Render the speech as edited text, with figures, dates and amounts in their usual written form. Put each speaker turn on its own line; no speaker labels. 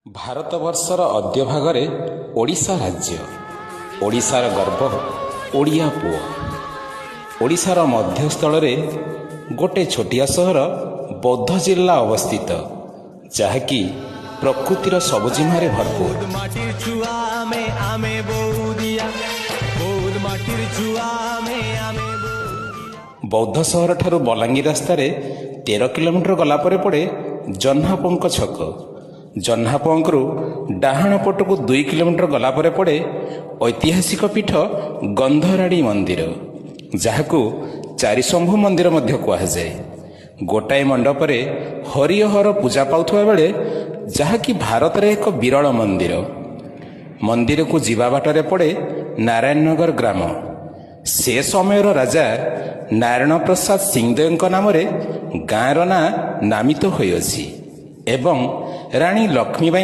ଭାରତବର୍ଷର ଅଦ୍ୟଭାଗରେ ଓଡ଼ିଶା ରାଜ୍ୟ। ଓଡ଼ିଶାର ଗର୍ବ ଓଡ଼ିଆ ପୁଅ। ଓଡ଼ିଶାର ମଧ୍ୟସ୍ଥଳରେ ଗୋଟିଏ ଛୋଟିଆ ସହର ବୌଦ୍ଧ ଜିଲ୍ଲା ଅବସ୍ଥିତ, ଯାହାକି ପ୍ରକୃତିର ସବୁଜିମାରେ ଭରପୁର। ବୌଦ୍ଧ ସହରଠାରୁ ବଲାଙ୍ଗୀର ରାସ୍ତାରେ 13 କିଲୋମିଟର ଗଲା ପରେ ପଡ଼େ ଜହ୍ନାପଙ୍କ ଛକ। ଜହ୍ନାପଙ୍କରୁ ଡାହାଣ ପଟକୁ 2 କିଲୋମିଟର ଗଲା ପରେ ପଡ଼େ ଐତିହାସିକ ପୀଠ ଗନ୍ଧରାଡ଼ି ମନ୍ଦିର, ଯାହାକୁ ଚାରିଶମ୍ଭୁ ମନ୍ଦିର ମଧ୍ୟ କୁହାଯାଏ। ଗୋଟାଏ ମଣ୍ଡପରେ ହରିହର ପୂଜା ପାଉଥିବା ବେଳେ, ଯାହାକି ଭାରତରେ ଏକ ବିରଳ ମନ୍ଦିର। ମନ୍ଦିରକୁ ଯିବା ବାଟରେ ପଡ଼େ ନାରାୟଣନଗର ଗ୍ରାମ। ସେ ସମୟର ରାଜା ନାରାୟଣ ପ୍ରସାଦ ସିଂଦେଓଙ୍କ ନାମରେ ଗାଁର ନାଁ ନାମିତ ହୋଇଅଛି ଏବଂ ରାଣୀ ଲକ୍ଷ୍ମୀବାଈ